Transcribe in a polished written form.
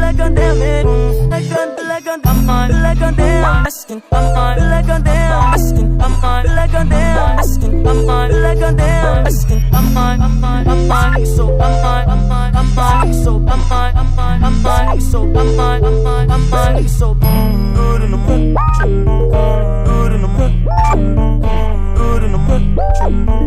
like a damn it. Like a damn asking. Like a damn asking. Like a damn asking. Like a damn asking. So good in the mood. Good in the mood. Good in the mood.